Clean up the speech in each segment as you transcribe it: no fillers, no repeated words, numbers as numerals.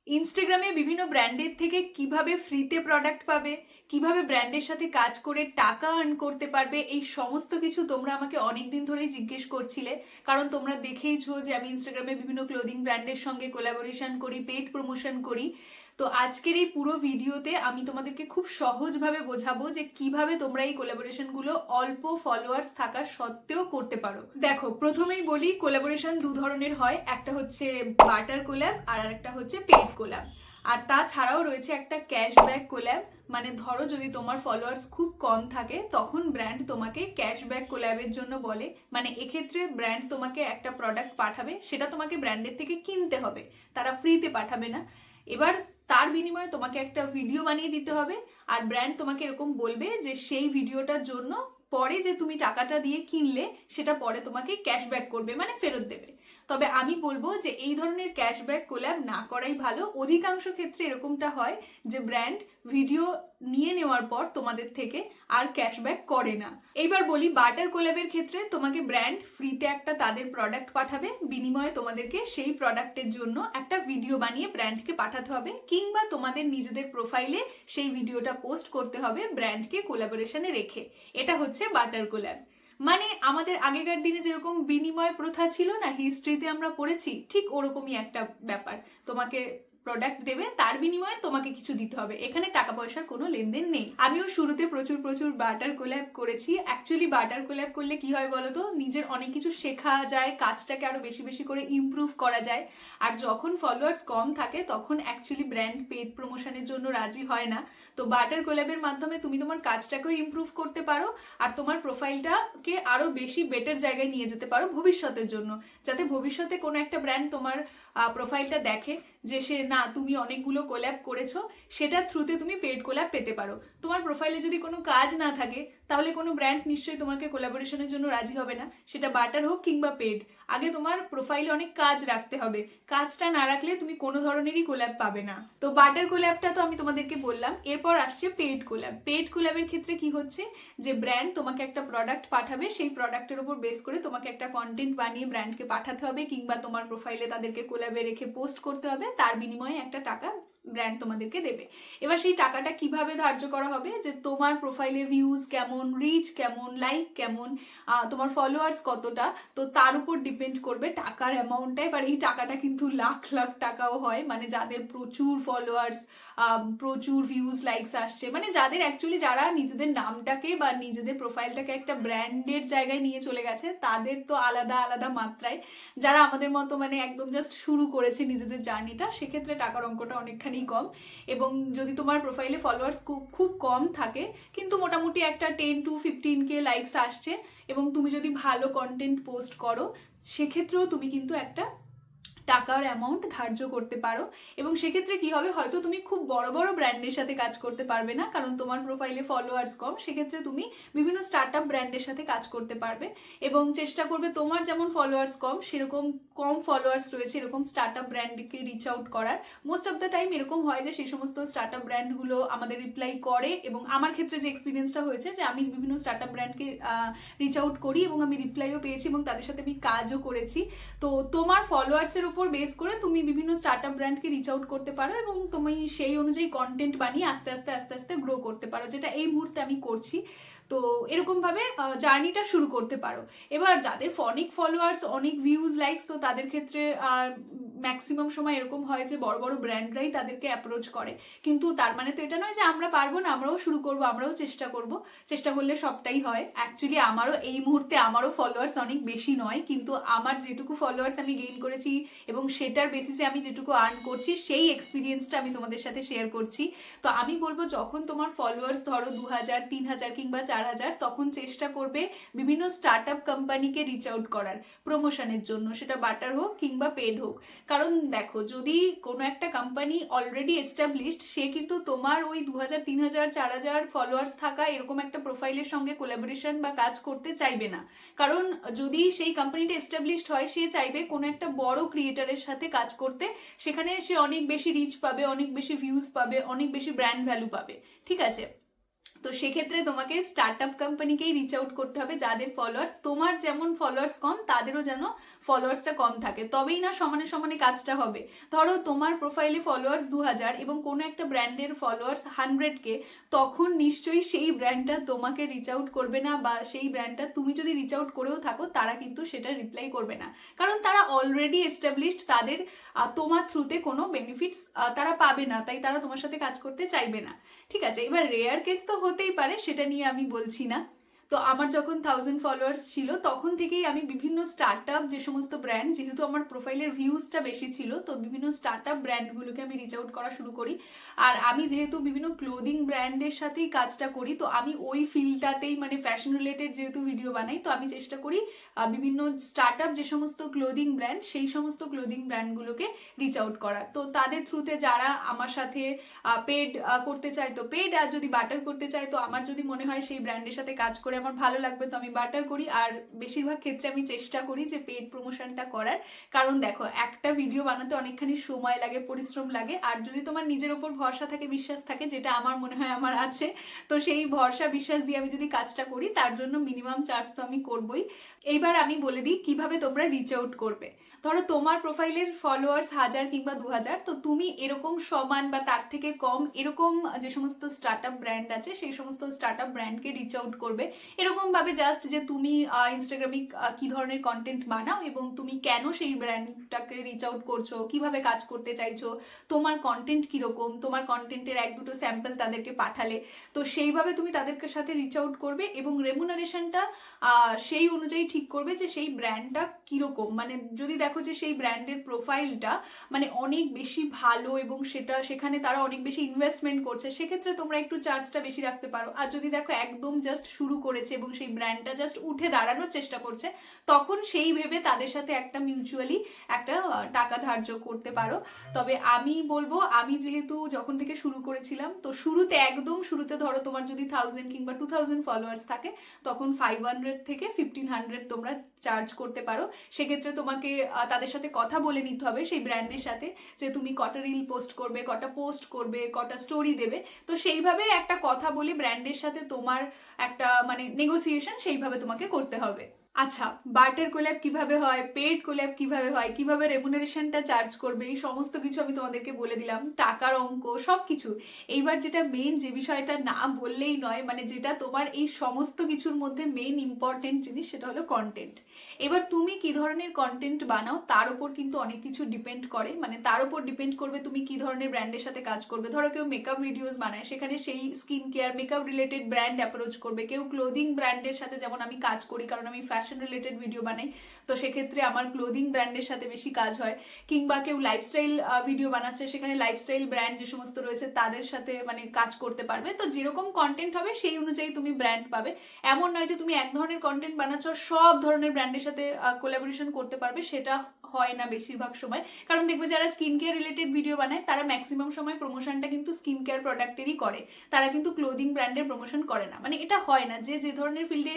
ইনস্টাগ্রামে বিভিন্ন ব্র্যান্ডের থেকে কিভাবে ফ্রিতে প্রোডাক্ট পাবে, কিভাবে ব্র্যান্ডের সাথে কাজ করে টাকা আর্ন করতে পারবে, এই সমস্ত কিছু তোমরা আমাকে অনেকদিন ধরেই জিজ্ঞেস করছিলে। কারণ তোমরা দেখেইছো যে আমি ইনস্টাগ্রামে বিভিন্ন ক্লোদিং ব্র্যান্ডের সঙ্গে কোলাবোরেশন করি, পেইড প্রমোশন করি। তো আজকের এই পুরো ভিডিওতে আমি তোমাদেরকে খুব সহজভাবে বোঝাবো যে কিভাবে তোমরা এই কোলাবোরেশনগুলো অল্প ফলোয়ার্স থাকা সত্ত্বেও করতে পারো। দেখো, প্রথমেই বলি কোলাবোরেশন দু ধরনের হয়, একটা হচ্ছে বাটার কোল্যাব আর একটা হচ্ছে পেইড কোল্যাব। আর তাছাড়াও রয়েছে একটা ক্যাশব্যাক কোল্যাব। মানে ধরো যদি তোমার ফলোয়ার্স খুব কম থাকে তখন ব্র্যান্ড তোমাকে ক্যাশব্যাক কোল্যাবের জন্য বলে। মানে এক্ষেত্রে ব্র্যান্ড তোমাকে একটা প্রোডাক্ট পাঠাবে, সেটা তোমাকে ব্র্যান্ডের থেকে কিনতে হবে, তারা ফ্রিতে পাঠাবে না। এবার তার বিনিময়ে তোমাকে একটা ভিডিও বানিয়ে দিতে হবে, আর ব্র্যান্ড তোমাকে এরকম বলবে যে সেই ভিডিওটার জন্য পরে যে তুমি টাকাটা দিয়ে কিনলে সেটা পরে তোমাকে ক্যাশব্যাক করবে, মানে ফেরত দেবে। তবে আমি বলবো যে এই ধরনের ক্যাশব্যাক কোল্যাব না করাই ভালো। অধিকাংশ ক্ষেত্রে এরকমটা হয় যে ব্র্যান্ড ভিডিও নিয়ে নেওয়ার পর তোমাদের থেকে আর ক্যাশব্যাক করে না। এইবার বলি বাটার কোল্যাবের ক্ষেত্রে তোমাকে ব্র্যান্ড ফ্রিতে একটা তাদের প্রোডাক্ট পাঠাবে, বিনিময়ে তোমাদেরকে সেই প্রোডাক্টের জন্য একটা ভিডিও বানিয়ে ব্র্যান্ডকে পাঠাতে হবে, কিংবা তোমাদের নিজেদের প্রোফাইলে সেই ভিডিওটা পোস্ট করতে হবে ব্র্যান্ডকে কোলাবোরেশনে রেখে। এটা হচ্ছে বাটার কোল্যাব। মানে আমাদের আগেকার দিনে যেরকম বিনিময় প্রথা ছিল না, হিস্ট্রিতে আমরা পড়েছি, ঠিক ওরকমই একটা ব্যাপার। তোমাকে প্রোডাক্ট দেবে, তার বিনিময়ে তোমাকে কিছু দিতে হবে, এখানে টাকা পয়সার কোনো লেনদেন নেই। আমিও শুরুতে প্রচুর প্রচুর বাটার কোল্যাব করেছি। অ্যাকচুয়ালি বাটার কোল্যাব করলে কি হয় বলতো, নিজের অনেক কিছু শেখা যায়, কাজটাকে আরো বেশি বেশি করে ইমপ্রুভ করা যায়। আর যখন ফলোয়ার্স কম থাকে তখন অ্যাকচুয়ালি ব্র্যান্ড পেড প্রমোশনের জন্য রাজি হয় না। তো বাটার কোল্যাবের মাধ্যমে তুমি তোমার কাজটাকেও ইমপ্রুভ করতে পারো, আর তোমার প্রোফাইলটাকে আরো বেশি বেটার জায়গায় নিয়ে যেতে পারো ভবিষ্যতের জন্য, যাতে ভবিষ্যতে কোনো একটা ব্র্যান্ড তোমার প্রোফাইলটা দেখে যে সে না, তুমি অনেকগুলো কোল্যাব করেছো, সেটার থ্রুতে তুমি পেড কোল্যাব পেতে পারো। তোমার প্রোফাইলে যদি কোনো কাজ না থাকে তাহলে কোনো ব্র্যান্ড নিশ্চয়ই তোমাকে কোলাবোরেশনের জন্য রাজি হবে না, সেটা বাটার হোক কিংবা পেড। আগে তোমার প্রোফাইলে অনেক কাজ রাখতে হবে, কাজটা না রাখলে তুমি কোনো ধরনেরই কোল্যাব পাবে না। তো বাটার কোল্যাবটা তো আমি তোমাদেরকে বললাম। এরপর আসছে পেড কোল্যাব। পেড কোল্যাবের ক্ষেত্রে কি হচ্ছে, যে ব্র্যান্ড তোমাকে একটা প্রোডাক্ট পাঠাবে, সেই প্রোডাক্টের উপর বেস করে তোমাকে একটা কন্টেন্ট বানিয়ে ব্র্যান্ডকে পাঠাতে হবে, কিংবা তোমার প্রোফাইলে তাদেরকে কোল্যাবে রেখে পোস্ট করতে হবে, তার বিনিময়ে একটা টাকা ব্র্যান্ড তোমাদেরকে দেবে। এবার সেই টাকাটা কিভাবে ধার্য করা হবে, যে তোমার প্রোফাইলে ভিউজ কেমন, রিচ কেমন, লাইক কেমন, তোমার ফলোয়ার্স কতটা, তো তার উপর ডিপেন্ড করবে টাকার অ্যামাউন্টটা। এবার এই টাকাটা কিন্তু লাখ লাখ টাকাও হয়, মানে যাদের প্রচুর ফলোয়ার্স, প্রচুর ভিউজ লাইকস আসছে, মানে যাদের অ্যাকচুয়ালি যারা নিজেদের নামটাকে বা নিজেদের প্রোফাইলটাকে একটা ব্র্যান্ডের জায়গায় নিয়ে চলে গেছে, তাদের তো আলাদা আলাদা মাত্রায়। যারা আমাদের মতো মানে একদম জাস্ট শুরু করেছে নিজেদের জার্নিটা, সেক্ষেত্রে টাকার অঙ্কটা অনেকখানি কম। এবং যদি তোমার প্রোফাইলে ফলোয়ার্স খুব কম থাকে, কিন্তু মোটামুটি একটা 10 to 15K লাইকস আসছে, এবং তুমি যদি ভালো কন্টেন্ট পোস্ট করো, সেক্ষেত্রেও তুমি কিন্তু একটা টাকার অ্যামাউন্ট ধার্য করতে পারো। এবং সেক্ষেত্রে কি হবে, হয়তো তুমি খুব বড় বড় ব্র্যান্ডের সাথে কাজ করতে পারবে না, কারণ তোমার প্রোফাইলে ফলোয়ার্স কম। সেক্ষেত্রে তুমি বিভিন্ন স্টার্ট আপ ব্র্যান্ডের সাথে কাজ করতে পারবে, এবং চেষ্টা করবে তোমার যেমন ফলোয়ার্স কম, সেরকম কম ফলোয়ার্স রয়েছে এরকম স্টার্ট আপ ব্র্যান্ডকে রিচ আউট করার। মোস্ট অফ দ্য টাইম এরকম হয় যে সেই সমস্ত স্টার্ট আপ ব্র্যান্ডগুলো আমাদের রিপ্লাই করে, এবং আমার ক্ষেত্রে যে এক্সপিরিয়েন্সটা হয়েছে, যে আমি বিভিন্ন স্টার্ট আপ ব্র্যান্ডকে রিচ আউট করি এবং আমি রিপ্লাইও পেয়েছি, এবং তাদের সাথে আমি কাজও করেছি। তো তোমার ফলোয়ার্সের উপর বেস করে তুমি বিভিন্ন স্টার্ট আপ ব্র্যান্ডকে রিচ আউট করতে পারো, এবং তুমি সেই অনুযায়ী কন্টেন্ট বানিয়ে আস্তে আস্তে আস্তে আস্তে গ্রো করতে পারো, যেটা এই মুহূর্তে আমি করছি। তো এরকম ভাবে জার্নিটা শুরু করতে পারো। এবার যাদের অনেক ফলোয়ার্স, অনেক ভিউজ, লাইকস, তো তাদের ক্ষেত্রে ম্যাক্সিমাম সময় এরকম হয় যে বড় বড় ব্র্যান্ডরাই তাদেরকে অ্যাপ্রোচ করে। কিন্তু তার মানে তো এটা নয় যে আমরা পারবো না, আমরাও শুরু করবো, আমরাও চেষ্টা করব। চেষ্টা করলে সবটাই হয়। অ্যাকচুয়ালি আমারও এই মুহূর্তে আমারও ফলোয়ার্স অনেক বেশি নয়, কিন্তু আমার যেটুকু ফলোয়ার্স আমি গেইন করেছি এবং সেটার বেসিসে আমি যেটুকু আর্ন করছি, সেই এক্সপিরিয়েন্সটা আমি তোমাদের সাথে শেয়ার করছি। তো আমি বলবো, যখন তোমার ফলোয়ার্স ধরো 2000, 3000 কিংবা 4000, তখন চেষ্টা করবে বিভিন্ন স্টার্ট আপ কোম্পানিকে রিচ আউট করার প্রমোশনের জন্য, সেটা বাটার হোক কিংবা পেড হোক। কারণ দেখো, যদি কোনো একটা কোম্পানি অলরেডি এস্টাবলিশড, সে কিন্তু তোমার ওই 2000, 3000, 4000 ফলোয়ার্স থাকা এরকম একটা প্রোফাইলের সঙ্গে কোলাবোরেশন বা কাজ করতে চাইবে না। কারণ যদি সেই কোম্পানিটা এস্টাবলিশড হয়, সে চাইবে কোনো একটা বড় ক্রিয়েটারের সাথে কাজ করতে, সেখানে সে অনেক বেশি রিচ পাবে, অনেক বেশি ভিউজ পাবে, অনেক বেশি ব্র্যান্ড ভ্যালু পাবে। ঠিক আছে, তো সেক্ষেত্রে তোমাকে স্টার্ট আপ কোম্পানিকেই রিচ আউট করতে হবে, যাদের ফলোয়ার্স, তোমার যেমন ফলোয়ার্স কম তাদেরও যেন ফলোয়ার্সটা কম থাকে, তবেই না সমানে সমানে কাজটা হবে। ধরো তোমার প্রোফাইলে ফলোয়ার্স 2000 এবং কোনো একটা ব্র্যান্ডের ফলোয়ার্স 100K, তখন নিশ্চয়ই সেই ব্র্যান্ডটা তোমাকে রিচ আউট করবে না, বা সেই ব্র্যান্ডটা তুমি যদি রিচ আউট করেও থাকো তারা কিন্তু সেটা রিপ্লাই করবে না, কারণ তারা অলরেডি এস্টাবলিশড, তাদের তোমার থ্রুতে কোনো বেনিফিটস তারা পাবে না, তাই তারা তোমার সাথে কাজ করতে চাইবে না। ঠিক আছে, এবার রেয়ার কেস তো হতেই পারে, সেটা নিয়ে আমি বলছি না। তো আমার যখন 1000 ফলোয়ার্স ছিল তখন থেকেই আমি বিভিন্ন স্টার্ট আপ, যে সমস্ত ব্র্যান্ড, যেহেতু আমার প্রোফাইলের ভিউজটা বেশি ছিল, তো বিভিন্ন স্টার্ট আপ ব্র্যান্ডগুলোকে আমি রিচ আউট করা শুরু করি। আর আমি যেহেতু বিভিন্ন ক্লোদিং ব্র্যান্ডের সাথেই কাজটা করি, তো আমি ওই ফিল্ডটাতেই, মানে ফ্যাশন রিলেটেড যেহেতু ভিডিও বানাই, তো আমি চেষ্টা করি বিভিন্ন স্টার্ট আপ যে সমস্ত ক্লোদিং ব্র্যান্ড, সেই সমস্ত ক্লোদিং ব্র্যান্ডগুলোকে রিচ আউট করা। তো তাদের থ্রুতে যারা আমার সাথে পেড করতে চায় তো পেড, আর যদি বাটার করতে চায়, তো আমার যদি মনে হয় সেই ব্র্যান্ডের সাথে কাজ করে আমার ভালো লাগবে, তো আমি বাটার করি। আর বেশিরভাগ ক্ষেত্রে আমি চেষ্টা করি যে পেড প্রমোশনটা করার, কারণ দেখো একটা ভিডিও বানাতে অনেকখানি সময় লাগে, পরিশ্রম লাগে, আর যদি তোমার নিজের ওপর ভরসা থাকে, বিশ্বাস থাকে, যেটা আমার মনে হয় আমার আছে, তো সেই ভরসা বিশ্বাস দিয়ে আমি যদি কাজটা করি, তার জন্য মিনিমাম চার্জ তো আমি করবই। এইবার আমি বলে দিই কিভাবে তোমরা রিচ আউট করবে। ধরো তোমার প্রোফাইলের ফলোয়ার্স 1000 কিংবা 2000, তো তুমি এরকম সমান বা তার থেকে কম এরকম যে সমস্ত স্টার্ট আপ ব্র্যান্ড আছে, সেই সমস্ত স্টার্ট আপ ব্র্যান্ডকে রিচ আউট করবে এরকম ভাবে, জাস্ট যে তুমি ইনস্টাগ্রামে কি ধরনের কন্টেন্ট বানাও এবং তুমি কেন সেই ব্র্যান্ডটাকে রিচ আউট করছো, কিভাবে কাজ করতে চাইছো, তোমার কন্টেন্ট কিরকম, তোমার কন্টেন্টের এক দুটো স্যাম্পল তাদেরকে পাঠালে, তো সেইভাবে তুমি তাদের সাথে রিচ আউট করবে এবং রেমুনারেশনটা সেই অনুযায়ী ঠিক করবে যে সেই ব্র্যান্ডটা কিরকম। মানে যদি দেখো যে সেই ব্র্যান্ডের প্রোফাইলটা মানে অনেক বেশি ভালো এবং সেখানে তারা অনেক বেশি ইনভেস্টমেন্ট করছে, সেক্ষেত্রে তোমরা একটু চার্জটা বেশি রাখতে পারো। আর যদি দেখো একদম জাস্ট শুরু করেছে এবং সেই ব্র্যান্ডটা জাস্ট উঠে দাঁড়ানোর চেষ্টা করছে, তখন সেই ভেবে তাদের সাথে একটা মিউচুয়ালি একটা টাকা ধার্য করতে পারো। তবে আমি বলবো, আমি যেহেতু যখন থেকে শুরু করেছিলাম, তো শুরুতে একদম শুরুতে ধরো তোমার যদি 1000 কিংবা 2000 ফলোয়ার্স থাকে, তখন 500 থেকে 1500 তোমরা চার্জ করতে পারো। সেক্ষেত্রে তোমাকে তাদের সাথে কথা বলে নিতে হবে সেই ব্র্যান্ডের সাথে, যে তুমি কটা রিল পোস্ট করবে, কটা পোস্ট করবে, কটা স্টোরি দেবে, তো সেইভাবে একটা কথা বলে ব্র্যান্ডের সাথে তোমার একটা মানে নেগোসিয়েশন সেইভাবে তোমাকে করতে হবে। আচ্ছা, বার্টার কোল্যাব কিভাবে হয়, পেড কোল্যাব কিভাবে হয়, কিভাবে রেমুনারেশনটা চার্জ করবে, এই সমস্ত কিছু আমি তোমাদেরকে বলে দিলাম, টাকার অঙ্ক সবকিছু। এইবার যেটা মেন, যে বিষয়টা না বললেই নয়, মানে যেটা তোমার এই সমস্ত কিছুর মধ্যে মেন ইম্পর্টেন্ট জিনিস, সেটা হলো কন্টেন্ট। এবার তুমি কি ধরনের কন্টেন্ট বানাও তার উপর কিন্তু অনেক কিছু ডিপেন্ড করে, মানে তার উপর ডিপেন্ড করবে তুমি কি ধরনের ব্র্যান্ডের সাথে কাজ করবে। ধরো কেউ মেকআপ ভিডিওস বানায়, সেখানে সেই skin care makeup related brand approach করবে। কেউ ক্লোদিং ব্র্যান্ডের সাথে, যেমন আমি কাজ করি, কারণ আমি ফ্যাশন রিলেটেড ভিডিও বানাই, তো সেক্ষেত্রে আমার ক্লোদিং ব্র্যান্ডের সাথে বেশি কাজ হয়। কিংবা কেউ লাইফস্টাইল ভিডিও বানাচ্ছে, সেখানে লাইফস্টাইল ব্র্যান্ড যে সমস্ত রয়েছে তাদের সাথে মানে কাজ করতে পারবে। তো যেরকম কন্টেন্ট হবে সেই অনুযায়ী তুমি ব্র্যান্ড পাবে। এমন নয় যে তুমি এক ধরনের কন্টেন্ট বানাচ্ছ সব ধরনের ব্র্যান্ডের সাথে কোলাবোরেশন করতে পারবে, সেটা হয় না বেশিরভাগ সময়। কারণ দেখবে যারা স্কিন কেয়ার রিলেটেড ভিডিও বানায়, তারা ম্যাক্সিমাম সময় প্রমোশনটা কিন্তু স্কিন কেয়ার প্রোডাক্টেরই করে, তারা কিন্তু ক্লোদিং ব্র্যান্ডের প্রমোশন করে না। মানে এটা হয় না, যে ধরনের ফিল্ডে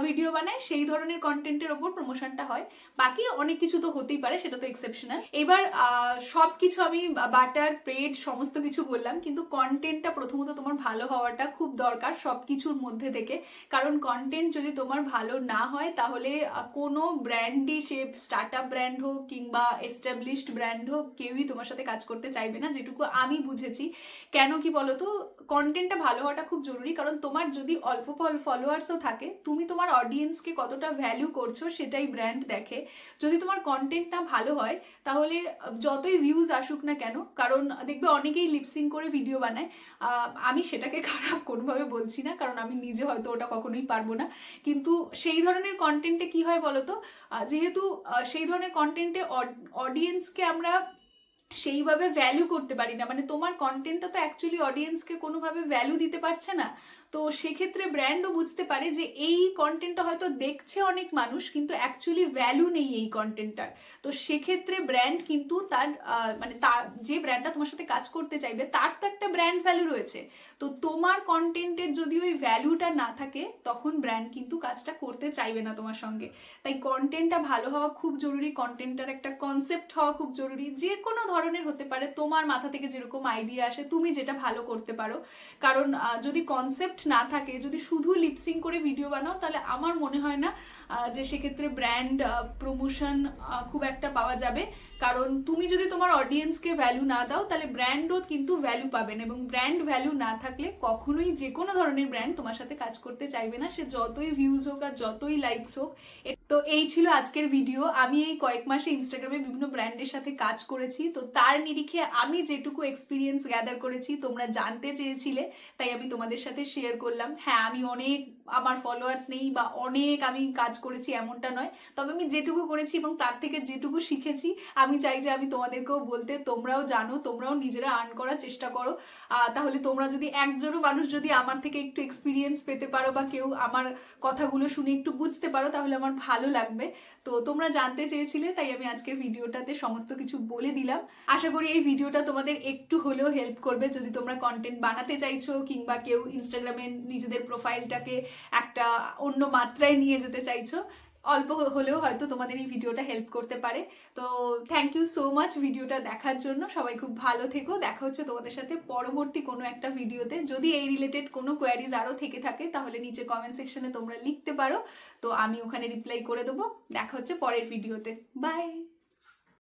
ভিডিও বানায় সেই ধরনের কন্টেন্টের ওপর প্রমোশনটা হয়। বাকি অনেক কিছু তো হতেই পারে, সেটা তো এক্সেপশনাল। এবার সবকিছু আমি বাটার পেড সমস্ত কিছু বললাম, কিন্তু কন্টেন্টটা প্রথমত তোমার ভালো হওয়াটা খুব দরকার সবকিছুর মধ্যে থেকে। কারণ কন্টেন্ট যদি তোমার ভালো না হয়, তাহলে কোনো ব্র্যান্ডই, সে স্টার্ট আপ ব্র্যান্ড হোক কিংবা এস্টাবলিশড ব্র্যান্ড হোক, কেউই তোমার সাথে কাজ করতে চাইবে না, যেটুকু আমি বুঝেছি। কেন কি বলতো, কন্টেন্টটা ভালো হওয়াটা খুব জরুরি। কারণ তোমার যদি অল্প ফলোয়ার্সও থাকে, তুমি তোমার অডিয়েন্সকে কতটা ভ্যালু করছো সেটাই ব্র্যান্ড দেখে। যদি তোমার কন্টেন্ট না ভালো হয়, তাহলে যতই ভিউজ আসুক না কেন, কারণ দেখবে অনেকেই লিপসিং করে ভিডিও বানায়, আমি সেটাকে খারাপ কোনোভাবে বলছি না, কারণ আমি নিজে হয়তো ওটা কখনোই পারবো না, কিন্তু সেই ধরনের কন্টেন্টে কি হয় বলতো, যেহেতু সেই ধরনের কন্টেন্টে অডিয়েন্সকে আমরা সেইভাবে ভ্যালু করতে পারি না, মানে তোমার কন্টেন্টটা তো অ্যাকচুয়ালি অডিয়েন্সকে কোনোভাবে ভ্যালু দিতে পারছে না। তো সেক্ষেত্রে ব্র্যান্ডও বুঝতে পারে যে এই কন্টেন্টটা হয়তো দেখছে অনেক মানুষ, কিন্তু অ্যাকচুয়ালি ভ্যালু নেই এই কন্টেন্টটার। তো সেক্ষেত্রে ব্র্যান্ড কিন্তু তার মানে তার যে ব্র্যান্ডটা তোমার সাথে কাজ করতে চাইবে, তার তো একটা ব্র্যান্ড ভ্যালু রয়েছে। তো তোমার কন্টেন্টের যদি ওই ভ্যালুটা না থাকে, তখন ব্র্যান্ড কিন্তু কাজটা করতে চাইবে না তোমার সঙ্গে। তাই কন্টেন্টটা ভালো হওয়া খুব জরুরি, কন্টেন্টটার একটা কনসেপ্ট হওয়া খুব জরুরি। যে কোনো ধরনের হতে পারে, তোমার মাথা থেকে যেরকম আইডিয়া আসে, তুমি যেটা ভালো করতে পারো। কারণ যদি কনসেপ্ট না থাকে, যদি শুধু লিপসিং করে ভিডিও বানাও, তাহলে আমার মনে হয় না যে সেক্ষেত্রে ব্র্যান্ড প্রমোশন খুব একটা পাওয়া যাবে। কারণ তুমি যদি তোমার অডিয়েন্সকে ভ্যালু না দাও, তাহলে ব্র্যান্ডও কিন্তু ভ্যালু পাবে না, এবং ব্র্যান্ড ভ্যালু না থাকলে কখনোই যে কোনো ধরনের ব্র্যান্ড তোমার সাথে কাজ করতে চাইবে না, সে যতই ভিউজ হোক আর যতই লাইকস হোক। তো এই ছিল আজকের ভিডিও। আমি এই কয়েক মাসে ইনস্টাগ্রামে বিভিন্ন ব্র্যান্ডের সাথে কাজ করেছি, তো তার নিরিখে আমি যেটুকু এক্সপিরিয়েন্স গ্যাদার করেছি, তোমরা জানতে চেয়েছিলে তাই আমি তোমাদের সাথে শেয়ার করলাম। হ্যাঁ, আমি অনেক, আমার ফলোয়ার্স নেই বা অনেক আমি কাজ করেছি এমনটা নয়, তবে আমি যেটুকু করেছি এবং তার থেকে যেটুকু শিখেছি আমি চাই যে আমি তোমাদেরকেও বলতে, তোমরাও জানো, তোমরাও নিজেরা আর্ন করার চেষ্টা করো। তাহলে তোমরা যদি একজনও মানুষ যদি আমার থেকে একটু এক্সপিরিয়েন্স পেতে পারো বা কেউ আমার কথাগুলো শুনে একটু বুঝতে পারো, তাহলে আমার ভালো লাগবে। তো তোমরা জানতে চেয়েছিলে তাই আমি আজকের ভিডিওটাতে সমস্ত কিছু বলে দিলাম। আশা করি এই ভিডিওটা তোমাদের একটু হলেও হেল্প করবে যদি তোমরা কন্টেন্ট বানাতে চাইছো, কিংবা কেউ ইনস্টাগ্রামে নিজেদের প্রোফাইলটাকে একটা অন্য মাত্রায় নিয়ে যেতে চাইছো। অল্প হলেও হয়তো তোমাদের এই ভিডিওটা হেল্প করতে পারে। তো থ্যাংক ইউ সো মাচ ভিডিওটা দেখার জন্য। সবাই খুব ভালো থেকো। দেখা হচ্ছে তোমাদের সাথে পরবর্তী কোনো একটা ভিডিওতে। যদি এই রিলেটেড কোনো কোয়ারিজ আরও থেকে থাকে তাহলে নিচে কমেন্ট সেকশনে তোমরা লিখতে পারো, তো আমি ওখানে রিপ্লাই করে দেবো। দেখা হচ্ছে পরের ভিডিওতে। বাই।